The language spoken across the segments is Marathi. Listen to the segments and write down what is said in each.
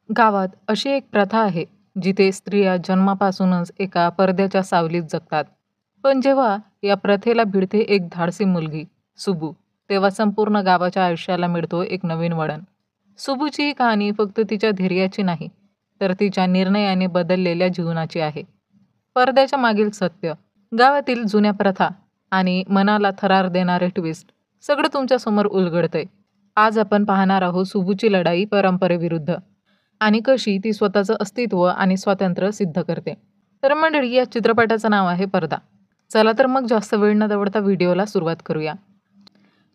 गावात अशी एक प्रथा आहे, जिथे स्त्रिया जन्मापासूनच एका पडद्याच्या सावलीत जगतात. पण जेव्हा या प्रथेला भिडते एक धाडसी मुलगी, सुबू, तेव्हा संपूर्ण गावाच्या आयुष्याला मिळतो एक नवीन वळण. सुबूची ही कहाणी फक्त तिच्या धैर्याची नाही, तर तिच्या निर्णयाने बदललेल्या जीवनाची आहे. पडद्याच्या मागील सत्य, गावातील जुन्या प्रथा आणि मनाला थरार देणारे ट्विस्ट, सगळं तुमच्यासमोर उलगडतंय. आज आपण पाहणार आहोत सुबूची लढाई परंपरेविरुद्ध आणि कशी ती स्वतःचं अस्तित्व आणि स्वातंत्र्य सिद्ध करते. तर मंडळी, या चित्रपटाचं नाव आहे परदा. चला तर मग जास्त वेळ न दवडता व्हिडिओला सुरुवात करूया.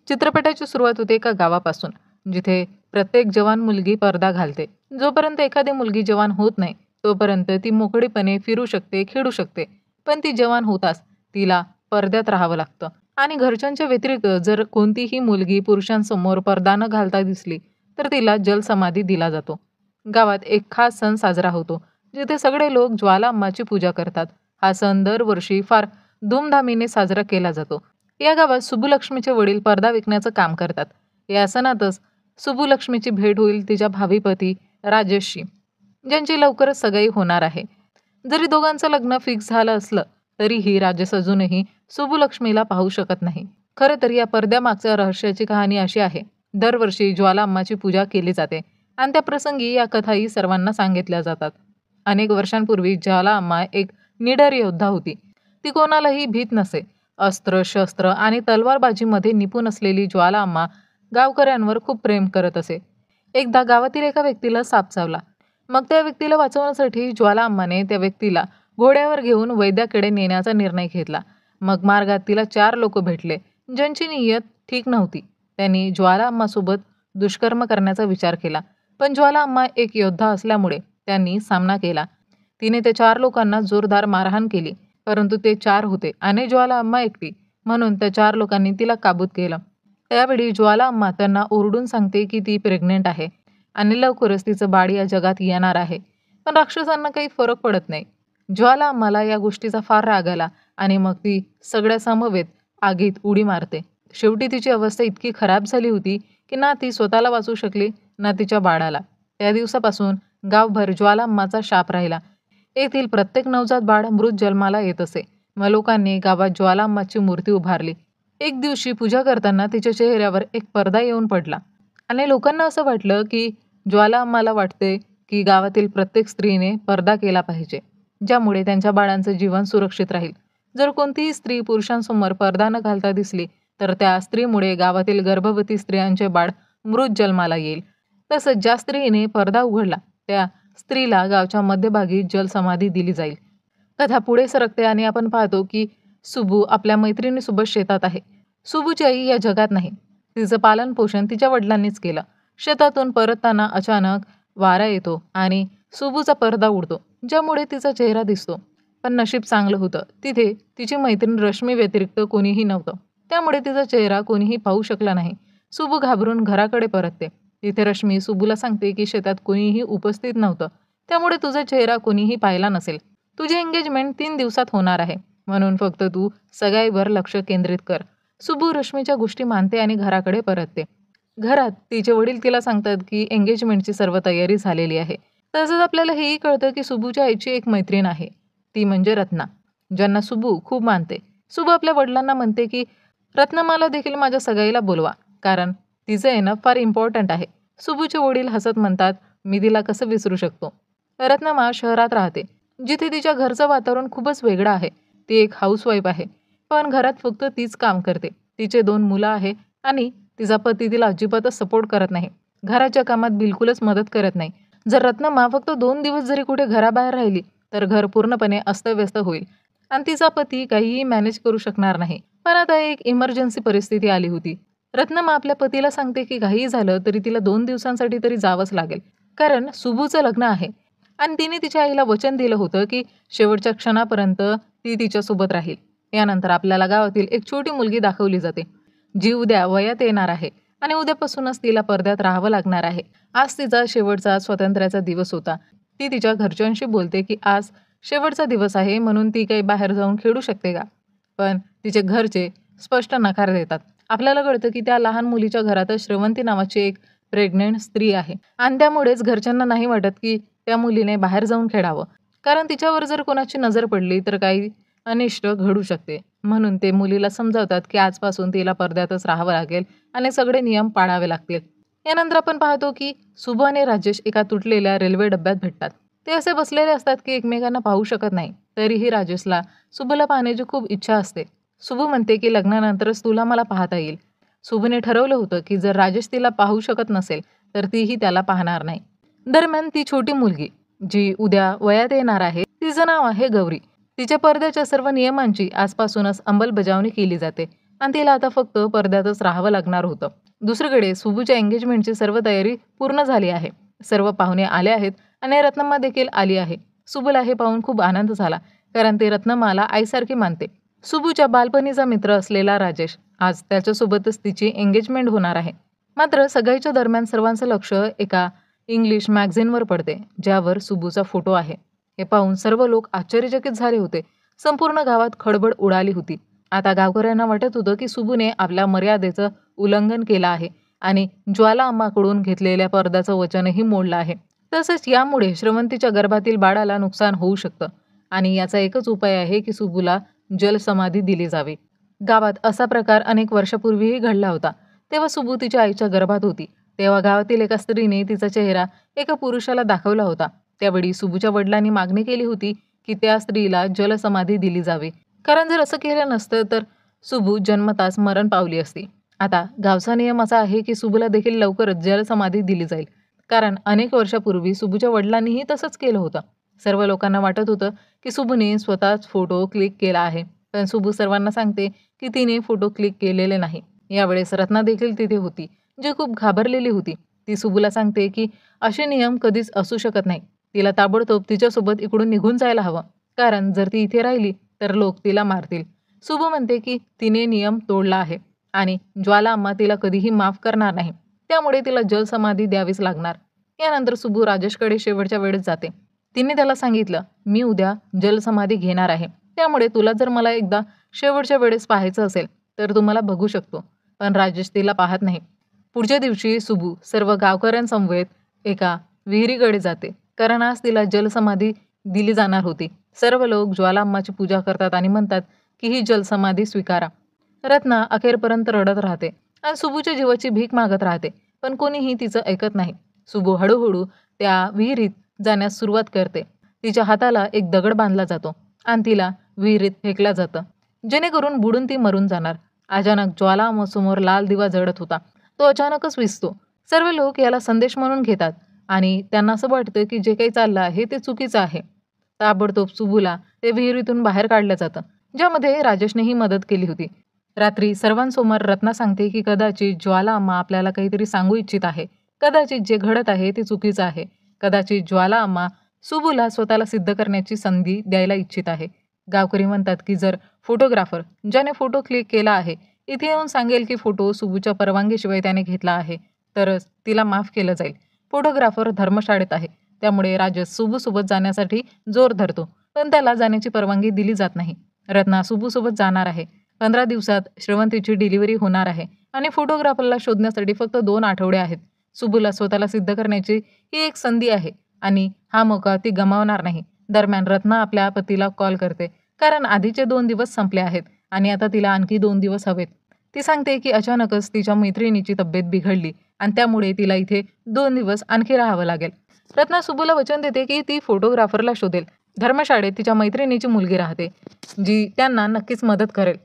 चित्रपटाची सुरुवात होते एका गावापासून, जिथे प्रत्येक जवान मुलगी पडदा घालते. जोपर्यंत एखादी मुलगी जवान होत नाही, तोपर्यंत ती मोकळीपणे फिरू शकते, खेळू शकते. पण ती जवान होताच तिला पडद्यात राहावं लागतं. आणि घरच्यांच्या व्यतिरिक्त जर कोणतीही मुलगी पुरुषांसमोर पडदा न घालता दिसली, तर तिला जलसमाधी दिला जातो. गावात एक खास सण साजरा होतो, जिथे सगळे लोक ज्वाला अम्माची पूजा करतात. हा सण दरवर्षी फार धूमधामीने साजरा केला जातो. या गावात सुब्बुलक्ष्मीचे वडील पडदा विकण्याचं काम करतात. या सणातच सुब्बुलक्ष्मीची भेट होईल तिच्या भावी पती राजेशशी, ज्यांची लवकरच सगाई होणार आहे. जरी दोघांचं लग्न फिक्स झालं असलं, तरीही राजेश अजूनही सुब्बुलक्ष्मीला पाहू शकत नाही. खरं तर या पडद्यामागच्या रहस्याची कहाणी अशी आहे. दरवर्षी ज्वाला अम्माची पूजा केली जाते आणि त्या प्रसंगी या कथाही सर्वांना सांगितल्या जातात. अनेक वर्षांपूर्वी ज्वाला अम्मा एक निडर योद्धा होती. ती कोणालाही भीत नसे. अस्त्र, शस्त्र आणि तलवारबाजीमध्ये निपुण असलेली ज्वाला अम्मा गावकऱ्यांवर खूप प्रेम करत असे. एकदा गावातील एका व्यक्तीला साप चावला. मग त्या व्यक्तीला वाचवण्यासाठी ज्वाला अम्माने त्या व्यक्तीला घोड्यावर घेऊन वैद्याकडे नेण्याचा निर्णय घेतला. मग मार्गात तिला 4 लोक भेटले, ज्यांची नियत ठीक नव्हती. त्यांनी ज्वाला अम्मासोबत दुष्कर्म करण्याचा विचार केला. पण ज्वाला अम्मा एक योद्धा असल्यामुळे त्यांनी सामना केला. तिने त्या 4 लोकांना जोरदार मारहाण केली, परंतु ते 4 होते आणि ज्वाला अम्मा एकटी, म्हणून त्या 4 लोकांनी तिला काबूत केलं. त्यावेळी ज्वाला अम्मा त्यांना ओरडून सांगते की ती प्रेग्नेंट आहे आणि लवकरच तिचं बाळ या जगात येणार आहे. पण राक्षसांना काही फरक पडत नाही. ज्वाला अम्माला या गोष्टीचा फार राग आला आणि मग ती सगळ्या समवेत आगीत उडी मारते. शेवटी तिची अवस्था इतकी खराब झाली होती की ना ती स्वतःला वाचू शकली, ना तिच्या बाळाला. त्या दिवसापासून गावभर ज्वाला अम्माचा शाप राहिला. येथील प्रत्येक नवजात बाळ मृत जन्माला येत असे. मग लोकांनी गावात ज्वाला अम्माची मूर्ती उभारली. एक दिवशी पूजा करताना तिच्या चेहऱ्यावर एक पडदा येऊन पडला आणि लोकांना असं वाटलं की ज्वाला अम्माला वाटते की गावातील प्रत्येक स्त्रीने पडदा केला पाहिजे, ज्यामुळे त्यांच्या बाळांचं जीवन सुरक्षित राहील. जर कोणतीही स्त्री पुरुषांसमोर पडदा न घालता दिसली, तर त्या स्त्रीमुळे गावातील गर्भवती स्त्रियांचे बाळ मृत जन्माला येईल. तसंच ज्या स्त्रीने पडदा उघडला, त्या स्त्रीला गावच्या मध्यभागी जलसमाधी दिली जाईल. कथा पुढे सरकते आणि आपण पाहतो की सुबू आपल्या मैत्रिणीसोबत शेतात आहे. सुबूची आई या जगात नाही. तिचं पालन पोषण तिच्या वडिलांनीच केलं. शेतातून परतताना अचानक वारा येतो आणि सुबूचा पडदा उडतो, ज्यामुळे तिचा चेहरा दिसतो. पण नशीब चांगलं होतं, तिथे तिची मैत्रीण रश्मी व्यतिरिक्त कोणीही नव्हतं. त्यामुळे तिचा चेहरा कोणीही पाहू शकला नाही. सुबू घाबरून घराकडे परतते. तिथे रश्मी सुबूला सांगते की शेतात कोणीही उपस्थित नव्हतं, त्यामुळे तुझा चेहरा कोणीही पाहिला नसेल. तुझी एंगेजमेंट 3 दिवसात होणार आहे, म्हणून फक्त तू सगाईवर लक्ष केंद्रित कर. सुबू रश्मीच्या गोष्टी मानते आणि घराकडे परतते. घरात तिचे वडील तिला सांगतात की एंगेजमेंटची सर्व तयारी झालेली आहे. तसंच आपल्याला हेही कळतं की सुबूच्या आईची एक मैत्रीण आहे, ती म्हणजे रत्ना, ज्यांना सुबू खूप मानते. सुबू आपल्या वडिलांना म्हणते की रत्नमाला देखील माझ्या सगाईला बोलवा, कारण तिचं येणं फार इम्पॉर्टंट आहे. सुबूचे वडील हसत म्हणतात, मी तिला कसं विसरू शकतो. रत्नमा शहरात राहते, जिथे तिच्या घरचं वातावरण खूपच वेगळं आहे. ती एक हाऊसवाईफ आहे, पण घरात फक्त तीच काम करते. तिचे 2 मुलं आहे आणि तिचा पती तिला अजिबातच सपोर्ट करत नाही. घराच्या कामात बिलकुलच मदत करत नाही. जर रत्नमा फक्त 2 दिवस जरी कुठे घराबाहेर राहिली, तर घर पूर्णपणे अस्तव्यस्त होईल आणि तिचा पती काहीही मॅनेज करू शकणार नाही. पण आता एक इमर्जन्सी परिस्थिती आली होती. रत्नमा आपल्या पतीला सांगते की काहीही झालं तरी तिला 2 दिवसांसाठी तरी जावंच लागेल, कारण सुबूचं लग्न आहे आणि तिने तिच्या आईला वचन दिलं होतं की शेवटच्या क्षणापर्यंत ती तिच्यासोबत राहील. यानंतर आपल्याला गावातील एक छोटी मुलगी दाखवली जाते, जी उद्या वयात येणार आहे आणि उद्यापासूनच तिला पडद्यात राहावं लागणार आहे. आज तिचा शेवटचा स्वातंत्र्याचा दिवस होता. ती तिच्या घरच्यांशी बोलते की आज शेवटचा दिवस आहे, म्हणून ती काही बाहेर जाऊन खेळू शकते का? पण तिचे घरचे स्पष्ट नकार देतात. आपल्याला कळतं की त्या लहान मुलीच्या घरातच श्रवंती नावाची एक प्रेग्नंट स्त्री आहे आणि त्यामुळेच घरच्यांना नाही वाटत की त्या मुलीने बाहेर जाऊन खेळावं, कारण तिच्यावर जर कोणाची नजर पडली तर काही अनिष्ट घडू शकते. म्हणून ते मुलीला समजावतात की आजपासून तिला पडद्यातच राहावं लागेल आणि सगळे नियम पाळावे लागतील. यानंतर आपण पाहतो की शुभ आणि राजेश एका तुटलेल्या रेल्वे डब्यात भेटतात. ते असे बसलेले असतात की एकमेकांना पाहू शकत नाही. तरीही राजेशला शुभला पाहण्याची खूप इच्छा असते. शुभ म्हणते की लग्नानंतरच तुला मला पाहता येईल. शुभने ठरवलं होतं की जर राजेश तिला पाहू शकत नसेल तर तीही त्याला पाहणार नाही. दरम्यान ती छोटी मुलगी जी उद्या वयात येणार आहे, तिचं नाव आहे गौरी. तिच्या पडद्याच्या सर्व नियमांची आजपासूनच अंमलबजावणी केली जाते आणि तिला आता फक्त पडद्यातच राहावं लागणार होतं. दुसरीकडे शुभूच्या एंगेजमेंटची सर्व तयारी पूर्ण झाली आहे. सर्व पाहुणे आले आहेत आणि रत्नम्मा देखील आली आहे. शुभला हे पाहून खूप आनंद झाला, कारण ते रत्नम्माला आईसारखी मानते. शुभूच्या बालपणीचा मित्र असलेला राजेश आज त्याच्यासोबतच तिची एंगेजमेंट होणार आहे. मात्र सगाईच्या दरम्यान सर्वांचं लक्ष एका इंग्लिश मॅगझिनवर पडते, ज्यावर शुभूचा फोटो आहे. हे पाहून सर्व लोक आश्चर्यचकित झाले होते. संपूर्ण गावात खळबळ उडाली होती. आता गावकऱ्यांना वाटत होतं की शुभूने आपल्या मर्यादेचं उल्लंघन केलं आहे आणि ज्वाला अम्माकडून घेतलेल्या पडद्याचं वचनही मोडलं आहे. तसंच यामुळे श्रवंतीच्या गर्भातील बाळाला नुकसान होऊ शकतं आणि याचा एकच उपाय आहे की शुभूला जलसमाधी दिली जावी. गावात असा प्रकार अनेक वर्षापूर्वीही घडला होता. तेव्हा शुभू तिच्या आईच्या गर्भात होती. तेव्हा गावातील एका स्त्रीने तिचा चेहरा एका पुरुषाला दाखवला होता. त्यावेळी शुभूच्या वडिलांनी मागणी केली होती की त्या स्त्रीला जलसमाधी दिली जावी, कारण जर असं केलं नसतं तर शुभू जन्मताच मरण पावली असती. आता गावचा नियम असा आहे की शुभूला देखील लवकरच जलसमाधी दिली जाईल, कारण अनेक वर्षापूर्वी शुभूच्या वडिलांनीही तसंच केलं होतं. सर्व लोकांना वाटत होतं की शुभूने स्वतःच फोटो क्लिक केला आहे, पण शुभू सर्वांना सांगते की तिने फोटो क्लिक केलेले नाही. यावेळेस रत्ना देखील तिथे होती, जी खूप घाबरलेली होती. ती शुभूला सांगते की असे नियम कधीच असू शकत नाही. तिला ताबडतोब तिच्यासोबत इकडून निघून जायला हवं, कारण जर ती इथे राहिली तर लोक तिला मारतील. शुभू म्हणते की तिने नियम तोडला आहे आणि ज्वाला अम्मा तिला कधीही माफ करणार नाही, त्यामुळे तिला जलसमाधी द्यावीच लागणार. यानंतर शुभू राजेशकडे शेवटच्या वेळेस जाते. तिने त्याला सांगितलं, मी उद्या जलसमाधी घेणार आहे, त्यामुळे तुला जर मला एकदा शेवटच्या वेळेस पाहायचं असेल तर तू मला बघू शकतो. पण राजेश तिला पाहत नाही. पुढच्या दिवशी शुभू सर्व गावकऱ्यांसमवेत एका विहिरीकडे जाते, कारण आज तिला जलसमाधी दिली जाणार होती. सर्व लोक ज्वाला अम्माची पूजा करतात आणि म्हणतात की ही जलसमाधी स्वीकारा. रत्ना अखेरपर्यंत रडत राहते आणि शुभूच्या जीवाची भीक मागत राहते, पण कोणीही तिचं ऐकत नाही. शुभू हळूहळू त्या विहिरीत जाण्यास सुरुवात करते. तिच्या हाताला एक दगड बांधला जातो आणि तिला विहिरीत फेकलं जातं, जेणेकरून बुडून ती मरून जाणार. अचानक ज्वाला समोर लाल दिवा जळत होता. तो अचानकच विझतो. सर्व लोक याला संदेश म्हणून घेतात आणि त्यांना असं वाटतं की जे काही चाललं आहे ते चुकीचं आहे. ताबडतोब शुभूला ते विहिरीतून बाहेर काढलं जातं, ज्यामध्ये राजेशनेही मदत केली होती. रात्री सर्वांसमोर रत्ना सांगते की कदाचित ज्वाला अम्मा आपल्याला काहीतरी सांगू इच्छित आहे. कदाचित जे घडत आहे ते चुकीचं आहे. कदाचित ज्वाला अम्मा शुभूला स्वतःला सिद्ध करण्याची संधी द्यायला इच्छित आहे. गावकरी म्हणतात की जर फोटोग्राफर ज्याने फोटो क्लिक केला आहे इथे येऊन सांगेल की फोटो शुभूच्या परवानगीशिवाय त्याने घेतला आहे, तरच तिला माफ केलं जाईल. फोटोग्राफर धर्मशाळेत आहे, त्यामुळे राजेश शुभूसोबत जाण्यासाठी जोर धरतो, पण त्याला जाण्याची परवानगी दिली जात नाही. रत्ना शुभूसोबत जाणार आहे. 15 दिवसात श्रवंतीची डिलिव्हरी होणार आहे आणि फोटोग्राफरला शोधण्यासाठी फक्त 2 आठवडे आहेत. शुभूला स्वतःला सिद्ध करण्याची ही एक संधी आहे आणि हा मौका ती गमावणार नाही. दरम्यान रत्ना आपल्या पतीला कॉल करते, कारण आधीचे 2 दिवस संपले आहेत आणि आता तिला आणखी 2 दिवस हवेत. ती सांगते की अचानकच तिच्या मैत्रिणीची तब्येत बिघडली आणि त्यामुळे तिला इथे 2 दिवस आणखी राहावं लागेल. रत्ना शुभूला वचन देते की ती फोटोग्राफरला शोधेल. धर्मशाळेत तिच्या मैत्रिणीची मुलगी राहते, जी त्यांना नक्कीच मदत करेल.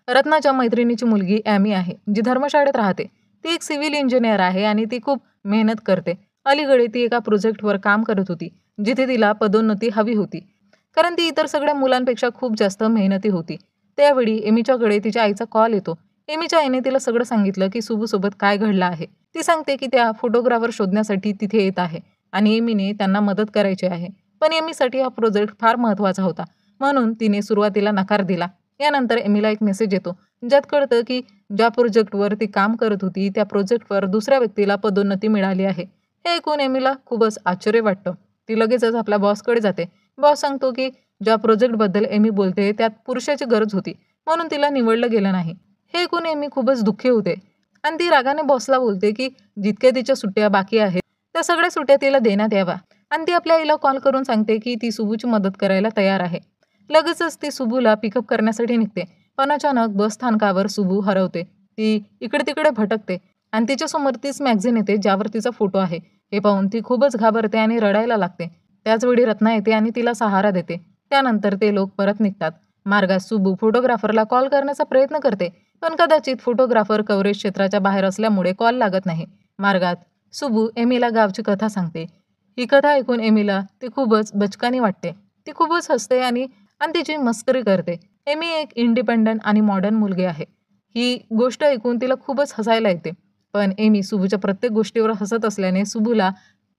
रत्नाच्या मैत्रिणीची मुलगी ॲमी आहे, जी धर्मशाळेत राहते. ती एक सिव्हिल इंजिनियर आहे आणि ती खूप मेहनत करते. अलीकडे ती एका प्रोजेक्टवर काम करत होती, जिथे तिला पदोन्नती हवी होती, कारण ती इतर सगळ्या मुलांपेक्षा खूप जास्त मेहनती होती. त्यावेळी एमीच्याकडे तिच्या आईचा कॉल येतो. एमीच्या आईने तिला सगळं सांगितलं की शुभूसोबत काय घडलं आहे. ती सांगते की त्या फोटोग्राफर शोधण्यासाठी तिथे येत आहे आणि एमीने त्यांना मदत करायची आहे. पण एमीसाठी हा प्रोजेक्ट फार महत्त्वाचा होता, म्हणून तिने सुरुवातीला नकार दिला. यानंतर एमीला एक मेसेज येतो, ज्यात कळतं की ज्या प्रोजेक्टवर ती काम करत होती त्या प्रोजेक्टवर दुसऱ्या व्यक्तीला पदोन्नती मिळाली आहे. हे ऐकून एमीला खूपच आश्चर्य वाटतं. ती लगेचच आपल्या बॉसकडे जाते. बॉस सांगतो की ज्या प्रोजेक्टबद्दल एमी बोलते त्यात पुरुषाची गरज होती, म्हणून तिला निवडलं गेलं नाही. हे ऐकून एमी खूपच दुःखी होते. आणि ती रागाने बॉसला बोलते की जितक्या तिच्या सुट्ट्या बाकी आहेत त्या सगळ्या सुट्ट्या तिला देण्यात याव्या. आणि ती आपल्या आईला कॉल करून सांगते की ती सुबूची मदत करायला तयार आहे. लगेचच ती सुबूला पिकअप करण्यासाठी निघते. पण अचानक बस स्थानकावर सुबू हरवते. ती इकडे तिकडे भटकते आणि तिच्यासमोर तीच मॅगझिन येते ज्यावर तिचा फोटो आहे. हे पाहून ती खूपच घाबरते आणि रडायला लागते. त्याचवेळी रत्ना येते आणि तिला सहारा देते. त्यानंतर ते लोक परत निघतात. मार्गात सुबू फोटोग्राफरला कॉल करण्याचा प्रयत्न करते, पण कदाचित फोटोग्राफर कव्हरेज क्षेत्राच्या बाहेर असल्यामुळे कॉल लागत नाही. मार्गात सुबू एमीला गावची कथा सांगते. ही कथा ऐकून एमीला ती खूपच बचकानी वाटते. ती खूपच हसते आणि आणि तिची मस्करी करते. एमी एक इंडिपेंडंट आणि मॉडर्न मुलगी आहे. ही गोष्ट ऐकून तिला खूपच हसायला येते. पण एमी सुबूच्या प्रत्येक गोष्टीवर हसत असल्याने सुबूला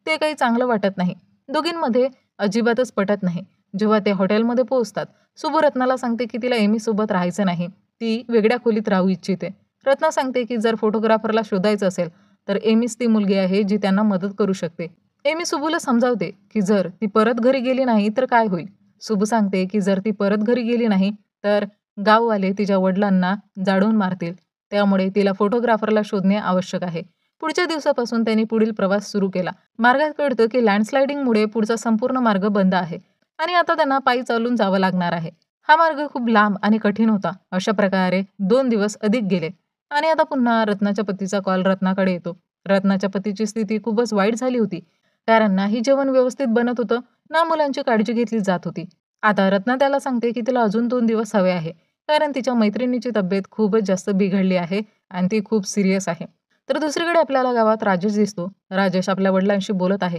ते काही चांगलं वाटत नाही. दोघींमध्ये अजिबातच पटत नाही. जेव्हा ते हॉटेलमध्ये पोहोचतात, सुबू रत्नाला सांगते की तिला एमीसोबत राहायचं नाही. ती वेगळ्या खोलीत राहू इच्छिते. रत्ना सांगते की जर फोटोग्राफरला शोधायचं असेल तर एमीच ती मुलगी आहे जी त्यांना मदत करू शकते. एमी सुबूला समजावते की जर ती परत घरी गेली नाही तर काय होईल. सुबू सांगते की जर ती परत घरी गेली नाही तर गाववाले तिच्या वडिलांना जाळून मारतील. त्यामुळे तिला फोटोग्राफरला शोधणे आवश्यक आहे. पुढच्या दिवसापासून त्यांनी पुढील प्रवास सुरू केला. मार्गात कळतं की लँडस्लायडिंगमुळे पुढचा संपूर्ण मार्ग बंद आहे आणि आता त्यांना पायी चालून जावं लागणार आहे. हा मार्ग खूप लांब आणि कठीण होता. अशा प्रकारे 2 दिवस अधिक गेले आणि आता पुन्हा रत्नाच्या पतीचा कॉल रत्नाकडे येतो. रत्नाच्या पतीची स्थिती खूपच वाईट झाली होती. कारण नाही जेवण व्यवस्थित बनत होतं, ना मुलांची काळजी घेतली जात होती. आता रत्ना त्याला सांगते की तिला अजून 2 दिवस हवे आहे. कारण तिच्या मैत्रिणीची तब्येत खूपच जास्त बिघडली आहे आणि ती खूप सीरियस आहे. तर दुसरीकडे आपल्याला गावात राजेश दिसतो. राजेश आपल्या वडिलांशी बोलत आहे.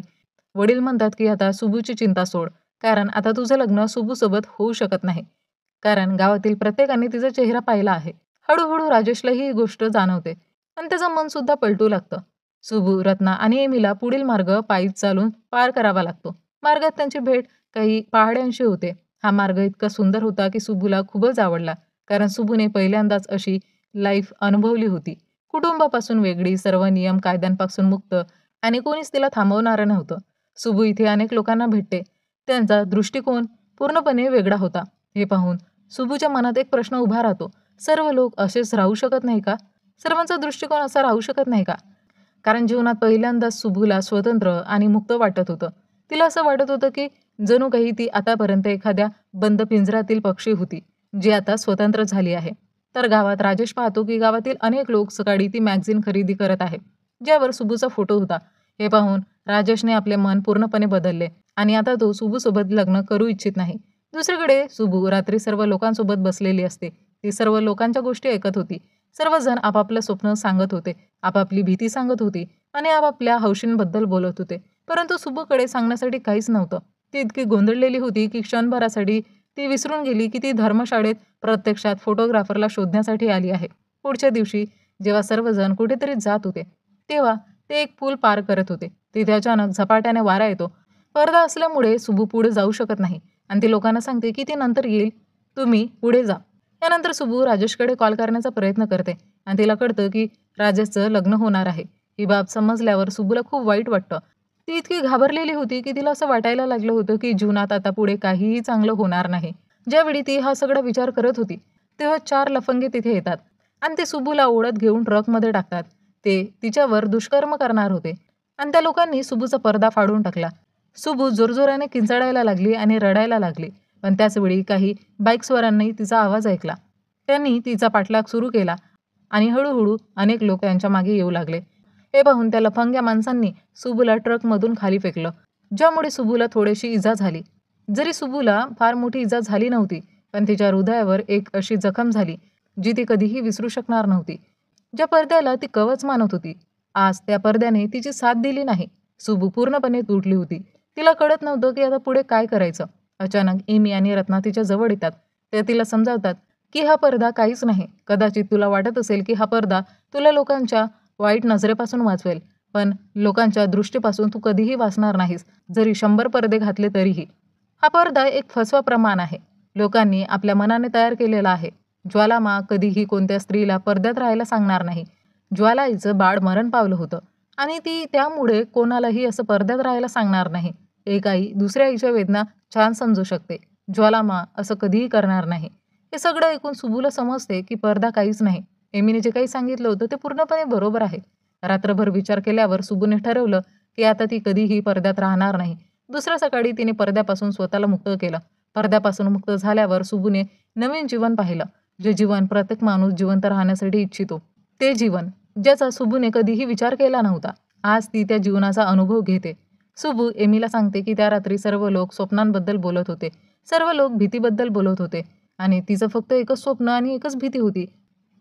वडील म्हणतात की आता सुबूची चिंता सोड. कारण आता तुझं लग्न सुबूसोबत होऊ शकत नाही. कारण गावातील प्रत्येकाने तिचा चेहरा पाहिला आहे. हळूहळू राजेशला ही गोष्ट जाणवते आणि त्याचं मन सुद्धा पलटू लागतं. सुबू, रत्ना आणि एमीला पुढील मार्ग पायी चालून पार करावा लागतो. मार्गात त्यांची भेट काही पहाड्यांशी होते. हा मार्ग इतका सुंदर होता की सुबूला खूपच आवडला. कारण सुबूने पहिल्यांदाच अशी लाईफ अनुभवली होती. कुटुंबापासून वेगळी, सर्व नियम कायद्यांपासून मुक्त आणि कोणीच तिला थांबवणारं नव्हतं. सुबू इथे अनेक लोकांना भेटते. त्यांचा दृष्टिकोन पूर्णपणे वेगळा होता. हे पाहून सुबूच्या मनात एक प्रश्न उभा राहतो. सर्व लोक असेच राहू शकत नाही का? सर्वांचा दृष्टिकोन असा राहू शकत नाही का? कारण जीवनात पहिल्यांदाच सुबूला स्वतंत्र आणि मुक्त वाटत होतं. तिला असं वाटत होतं की जणू काही ती आतापर्यंत एखाद्या बंद पिंजऱ्यातील पक्षी होती, जी आता स्वतंत्र झाली आहे. तर गावात राजेश पाहतो की गावातील अनेक लोक सकाळी ती मॅगझिन खरेदी करत आहेत, ज्यावर सुबूचा फोटो होता. हे पाहून राजेशने आपले मन पूर्णपणे बदलले आणि आता तो सुबूसोबत लग्न करू इच्छित नाही. दुसरीकडे सुबू रात्री सर्व लोकांसोबत बसलेली असते. ती सर्व लोकांच्या गोष्टी ऐकत होती. सर्वजण आपापलं स्वप्न सांगत होते, आपापली भीती सांगत होती आणि आपापल्या हौशींबद्दल बोलत होते. परंतु सुबूकडे सांगण्यासाठी काहीच नव्हतं. ती इतकी गोंधळलेली होती की क्षणभरासाठी ती विसरून गेली की ती धर्मशाळेत प्रत्यक्षात फोटोग्राफरला शोधण्यासाठी आली आहे. पुढच्या दिवशी जेव्हा सर्वजण कुठेतरी जात होते, तेव्हा ते एक पूल पार करत होते. तिथे अचानक झपाट्याने वारा येतो. पडदा असल्यामुळे सुबू पुढे जाऊ शकत नाही आणि ती लोकांना सांगते की ती नंतर येईल, तुम्ही पुढे जा. यानंतर सुबू राजेशकडे कॉल करण्याचा प्रयत्न करते आणि तिला कळतं की राजेशचं लग्न होणार आहे. ही बाब समजल्यावर सुबूला खूप वाईट वाटतं. ती इतकी घाबरलेली होती की तिला असं वाटायला लागलं होतं की जीवनात आता पुढे काहीही चांगलं होणार नाही. ज्यावेळी ती हा सगळा विचार करत होती, तेव्हा 4 लफंगे तिथे येतात आणि ते सुबूला ओढत घेऊन ट्रकमध्ये टाकतात. ते तिच्यावर दुष्कर्म करणार होते आणि त्या लोकांनी सुबूचा पडदा फाडून टाकला. सुबू जोरजोराने किंचाळायला लागली आणि रडायला लागली. पण त्याचवेळी काही बाईकस्वारांनी तिचा आवाज ऐकला. त्यांनी तिचा पाठलाग सुरू केला आणि हळूहळू अनेक लोक त्यांच्या मागे येऊ लागले. हे पाहून त्या लफंग्या माणसांनी सुबूला ट्रकमधून खाली फेकलं, ज्यामुळे सुबूला थोडीशी इजा झाली. जरी सुबूला फार मोठी इजा झाली नव्हती, पण तिच्या हृदयावर एक अशी जखम झाली जी ती कधीही विसरू शकणार नव्हती. ज्या पडद्याला ती कवच मानत होती, आज त्या पडद्याने तिची साथ दिली नाही. सुबू पूर्णपणे तुटली होती. तिला कळत नव्हतं की आता पुढे काय करायचं. अचानक एमी आणि रत्ना तिच्या जवळ येतात. ते तिला समजावतात की हा पडदा काहीच नाही. कदाचित तुला वाटत असेल की हा पडदा तुला लोकांच्या वाईट नजरेपासून वाचवेल, पण लोकांच्या दृष्टीपासून तू कधीही वाचणार नाहीस, जरी 100 पडदे घातले तरीही. हा पडदा एक फसवा प्रमाण आहे. लोकांनी आपल्या मनाने तयार केलेला आहे. ज्वालामा कधीही कोणत्या स्त्रीला पडद्यात राहायला सांगणार नाही. ज्वाला आईचं बाळ मरण पावलं होतं आणि ती त्यामुळे कोणालाही असं पडद्यात राहायला सांगणार नाही. एक आई दुसऱ्या आईच्या वेदना छान समजू शकते. ज्वालामा असं कधीही करणार नाही. हे सगळं ऐकून सुबूला समजते की पडदा काहीच नाही. एमीने जे काही सांगितलं होतं ते पूर्णपणे बरोबर आहे. रात्रभर विचार केल्यावर सुबूने ठरवलं की आता ती कधीही पडद्यात राहणार नाही. दुसऱ्या सकाळी तिने पडद्यापासून स्वतःला मुक्त केलं. पडद्यापासून मुक्त झाल्यावर सुबूने नवीन जीवन पाहिलं, जे जीवन प्रत्येक माणूस जिवंत राहण्यासाठी इच्छितो. ते जीवन ज्याचा सुबूने कधीही विचार केला नव्हता. आज ती त्या जीवनाचा अनुभव घेते. सुबू एमीला सांगते की त्या रात्री सर्व लोक स्वप्नांबद्दल बोलत होते. सर्व लोक भीतीबद्दल बोलत होते आणि तिचं फक्त एकच स्वप्न आणि एकच भीती होती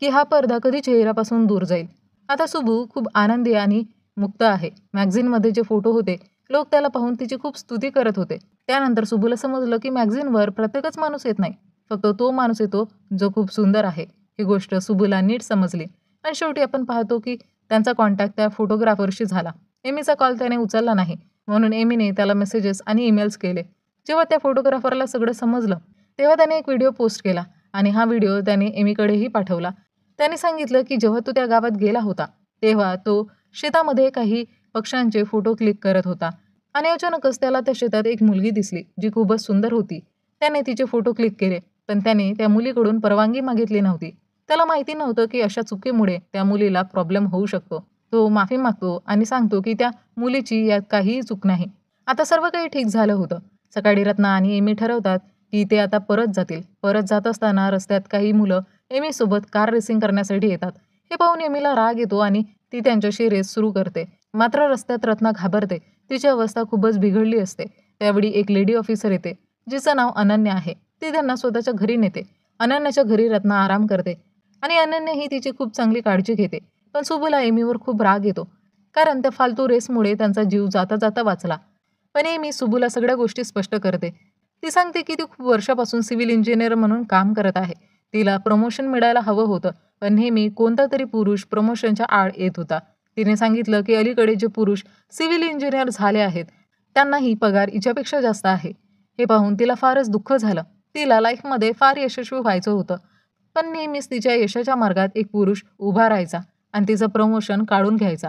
की हा पडदा कधी चेहऱ्यापासून दूर जाईल. आता सुबू खूप आनंदी आणि मुक्त आहे. मॅगझिनमध्ये जे फोटो होते, लोक त्याला पाहून तिची खूप स्तुती करत होते. त्यानंतर सुबूला समजलं की मॅगझिनवर प्रत्येकच माणूस येत नाही, फक्त तो माणूस येतो जो खूप सुंदर आहे. ही गोष्ट सुबूला नीट समजली आणि शेवटी आपण पाहतो की त्यांचा कॉन्टॅक्ट त्या फोटोग्राफरशी झाला. एमीचा कॉल त्याने उचलला नाही, म्हणून एमीने त्याला मेसेजेस आणि ईमेल्स केले. जेव्हा त्या फोटोग्राफरला सगळं समजलं तेव्हा त्याने एक व्हिडिओ पोस्ट केला आणि हा व्हिडिओ त्याने एमीकडेही पाठवला. त्याने सांगितलं की जेव्हा तो त्या गावात गेला होता तेव्हा तो शेतामध्ये काही पक्ष्यांचे फोटो क्लिक करत होता आणि अचानकच त्याला त्या शेतात एक मुलगी दिसली जी खूपच सुंदर होती. त्याने तिचे फोटो क्लिक केले, पण त्याने त्या मुलीकडून परवानगी मागितली नव्हती. त्याला माहिती नव्हतं की अशा चुकीमुळे त्या मुलीला प्रॉब्लेम होऊ शकतो. तो माफी मागतो आणि सांगतो की त्या मुलीची यात काहीही चूक नाही. आता सर्व काही ठीक झालं होतं. सकाळी रत्ना आणि एमी ठरवतात की ते आता परत जातील. परत जात असताना रस्त्यात काही मुलं एमीसोबत कार रेसिंग करण्यासाठी येतात. हे पाहून एमीला राग येतो आणि ती त्यांच्याशी रेस सुरू करते. मात्र रस्त्यात रत्ना घाबरते. तिची अवस्था खूपच बिघडली असते. त्यावेळी एक लेडी ऑफिसर येते, जिचं नाव अनन्या आहे. ती त्यांना स्वतःच्या घरी नेते. अनन्याच्या घरी रत्ना आराम करते आणि अनन्याही तिची खूप चांगली काळजी घेते. पण सुबूला एमीवर खूप राग येतो, कारण त्या फालतू रेसमुळे त्यांचा जीव जाता जाता वाचला. पण एमी सुबूला सगळ्या गोष्टी स्पष्ट करते. ती सांगते की ती खूप वर्षापासून सिव्हिल इंजिनियर म्हणून काम करत आहे. तिला प्रमोशन मिळायला हवं होतं, पण नेहमी कोणता तरी पुरुष प्रमोशनच्या आड येत होता. तिने सांगितलं की अलीकडे जे पुरुष सिव्हिल इंजिनियर झाले आहेत त्यांनाही पगार हिच्यापेक्षा जास्त आहे. हे पाहून तिला फारच दुःख झालं. तिला लाईफमध्ये फार यशस्वी व्हायचं होतं, पण नेहमीच तिच्या यशाच्या मार्गात एक पुरुष उभा राहायचा आणि तिचं प्रमोशन काढून घ्यायचा.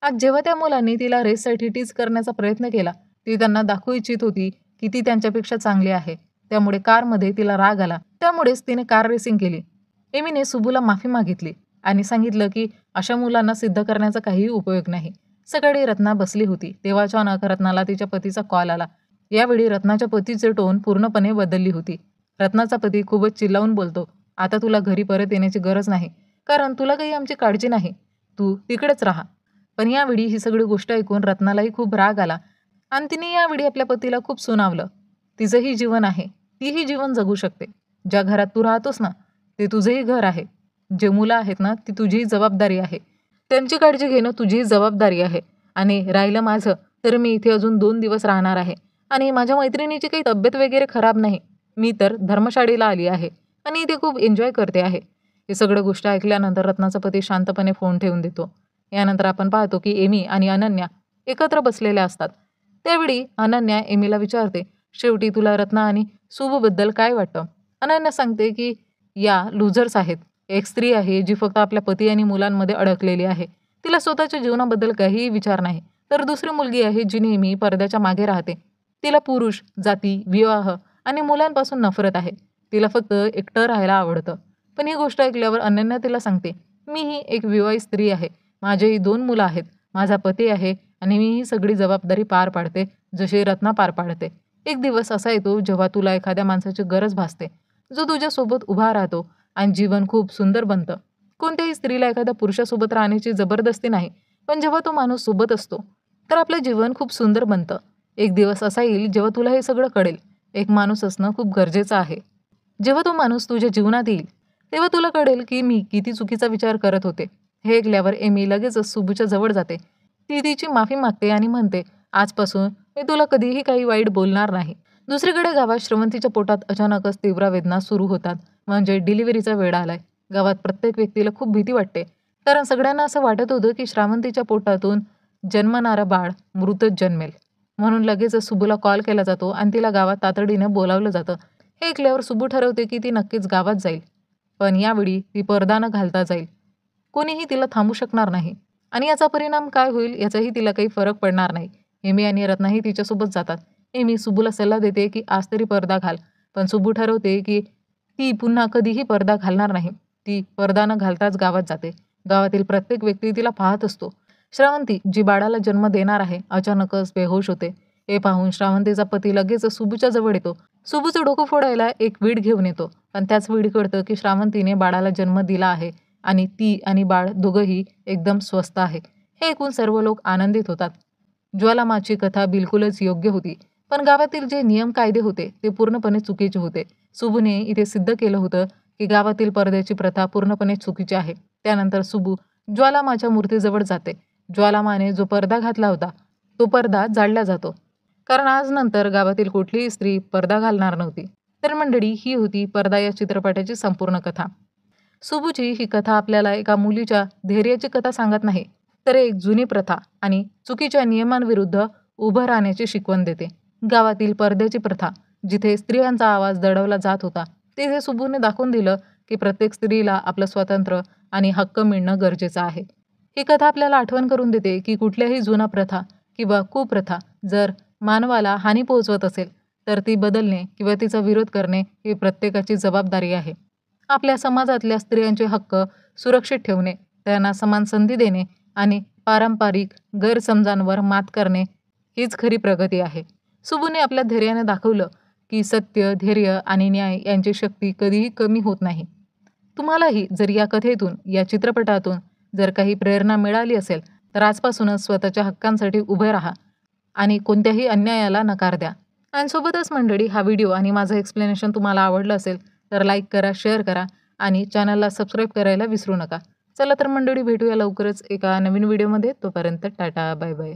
आज जेव्हा त्या मुलांनी तिला रेससाठी टीज करण्याचा प्रयत्न केला, ती त्यांना दाखवू इच्छित होती की ती त्यांच्यापेक्षा चांगली आहे. त्यामुळे कारमध्ये तिला राग आला. त्यामुळेच तिने कार रेसिंग केली. एमीने सुबूला माफी मागितली आणि सांगितलं की अशा मुलांना सिद्ध करण्याचा काहीही उपयोग नाही. सकाळी रत्ना बसली होती तेव्हा अचानक रत्नाला तिच्या पतीचा कॉल आला. यावेळी रत्नाच्या पतीचे टोन पूर्णपणे बदलली होती. रत्नाचा पती खूपच चिल्लावून बोलतो, आता तुला घरी परत येण्याची गरज नाही, कारण तुला काही आमची काळजी नाही. तू तिकडेच राहा. पण यावेळी ही सगळी गोष्ट ऐकून रत्नालाही खूप राग आला आणि तिने यावेळी आपल्या पतीला खूप सुनावलं. तिचंही जीवन आहे, तीही जीवन जगू शकते. ज्या घरात तू राहतोस ना, ते तुझंही घर आहे. जे मुलं आहेत ना, ती तुझीही जबाबदारी आहे. त्यांची काळजी घेणं तुझीही जबाबदारी आहे. आणि राहिलं माझं, तर मी इथे अजून 2 दिवस राहणार आहे आणि माझ्या मैत्रिणीची काही तब्येत वगैरे खराब नाही. मी तर धर्मशाळेला आली आहे आणि इथे खूप एन्जॉय करते आहे. हे सगळं गोष्ट ऐकल्यानंतर रत्नाचा पती शांतपणे फोन ठेवून देतो. यानंतर आपण पाहतो की एमी आणि अनन्या एकत्र बसलेल्या असतात. त्यावेळी अनन्या एमीला विचारते, शेवटी तुला रत्ना आणि सुबूबद्दल काय वाटतं? अनन्या सांगते की या लुझर्स आहेत. एक स्त्री आहे जी फक्त आपल्या पती आणि मुलांमध्ये अडकलेली आहे. तिला स्वतःच्या जीवनाबद्दल काहीही विचार नाही. तर दुसरी मुलगी आहे जी नेहमी पडद्याच्या मागे राहते. तिला पुरुष, जाती, विवाह आणि मुलांपासून नफरत आहे. तिला फक्त एकटं राहायला आवडतं. पण ही गोष्ट ऐकल्यावर अनन्या तिला सांगते, मीही एक विवाहित स्त्री आहे. माझेही 2 मुलं आहेत. माझा पती आहे आणि मी ही सगळी जबाबदारी पार पाडते, जशी रत्ना पार पाडते. एक दिवस असा येतो जेव्हा तुला एखाद्या माणसाची गरज भासते, जो तुझ्यासोबत उभा राहतो आणि जीवन खूप सुंदर बनतं. कोणत्याही स्त्रीला एखाद्या पुरुषासोबत राहण्याची जबरदस्ती नाही, पण जेव्हा तो माणूस सोबत असतो, तर आपलं जीवन खूप सुंदर बनतं. एक दिवस असा येईल जेव्हा तुला हे सगळं कळेल. एक माणूस असणं खूप गरजेचं आहे. जेव्हा तो माणूस तुझ्या जीवनात येईल, तेव्हा तुला कळेल की मी किती चुकीचा विचार करत होते. हे ऐकल्यावर एमी लगेचच सुबूच्या जवळ जाते. ती तिची माफी मागते आणि म्हणते, आजपासून मी तुला कधीही काही वाईट बोलणार नाही. दुसरीकडे गावात श्रवंतीच्या पोटात अचानकच तीव्र वेदना सुरू होतात. म्हणजे डिलिव्हरीचा वेळ आलाय. गावात प्रत्येक व्यक्तीला खूप भीती वाटते, कारण सगळ्यांना असं वाटत होतं की श्रावंतीच्या पोटातून जन्मणारं बाळ मृतच जन्मेल. म्हणून लगेचच सुबूला कॉल केला जातो आणि तिला गावात तातडीने बोलावलं जातं. हे ऐकल्यावर सुबू ठरवते की ती नक्कीच गावात जाईल, पण यावेळी ती पडदा न घालता जाईल. कोणीही तिला थांबू शकणार नाही आणि याचा परिणाम काय होईल याचाही तिला काही फरक पडणार नाही. एमी आणि रत्नाही तिच्यासोबत जातात. एमी सुबूला सल्ला देते की आज तरी पडदा घाल, पण सुबू ठरवते की ती पुन्हा कधीही पडदा घालणार नाही. ती पडदा न घालताच गावात जाते. गावातील प्रत्येक व्यक्ती तिला पाहत असतो. श्रावंती, जी बाळाला जन्म देणार आहे, अचानकच बेहोश होते. हे पाहून श्रावंतीचा पती लगेच सुबूच्या जवळ येतो. सुबूचं डोकं फोडायला एक वीड घेऊन येतो. पण त्याच वेळी कळतं की श्रावंतीने बाळाला जन्म दिला आहे आणि ती आणि बाळ दोघंही एकदम स्वस्थ आहे. हे ऐकून सर्व लोक आनंदित होतात. ज्वालामाची कथा बिलकुलच योग्य होती. पण गावातील जे नियम कायदे होते ते पूर्णपणे चुकीचे होते. सुबूने इथे सिद्ध केलं होतं की गावातील पडद्याची प्रथा पूर्णपणे चुकीची आहे. त्यानंतर सुबू ज्वालामाच्या मूर्तीजवळ जाते. ज्वालामाने जो पडदा घातला होता तो पडदा जाळला जातो. कारण आज नंतर गावातील कुठलीही स्त्री पडदा घालणार नव्हती. तर मंडळी, ही होती पडदा या चित्रपटाची संपूर्ण कथा. सुबूची ही कथा आपल्याला एका मुलीच्या धैर्याची कथा सांगत नाही, तर एक जुनी प्रथा आणि चुकीच्या नियमांविरुद्ध उभं राहण्याची शिकवण देते. गावातील पडद्याची प्रथा, जिथे स्त्रियांचा आवाज दडवला जात होता, तिथे सुबूने दाखवून दिलं की प्रत्येक स्त्रीला आपलं स्वातंत्र्य आणि हक्क मिळणं गरजेचं आहे. ही कथा आपल्याला आठवण करून देते की कुठल्याही जुना प्रथा किंवा कुप्रथा जर मानवाला हानी पोहोचवत असेल तर ती बदलणे किंवा तिचा विरोध करणे ही प्रत्येकाची जबाबदारी आहे. आपल्या समाजातल्या स्त्रियांचे हक्क सुरक्षित ठेवणे, त्यांना समान संधी देणे आणि पारंपरिक गैरसमजांवर मात करणे हीच खरी प्रगती आहे. सुबूने आपल्या धैर्याने दाखवलं की सत्य, धैर्य आणि न्याय यांची शक्ती कधीही कमी होत नाही. तुम्हालाही जर या कथेतून, या चित्रपटातून जर काही प्रेरणा मिळाली असेल तर आजपासूनच स्वतःच्या हक्कांसाठी उभे राहा आणि कोणत्याही अन्यायाला नकार द्या. आणि सोबतच मंडळी, हा व्हिडिओ आणि माझं एक्सप्लेनेशन तुम्हाला आवडलं असेल तर लाईक करा, शेअर करा आणि चॅनलला सबस्क्राईब करायला विसरू नका. चला तर मंडळी, भेटूया लवकरच एका नवीन व्हिडिओमध्ये. तोपर्यंत टाटा, बाय बाय.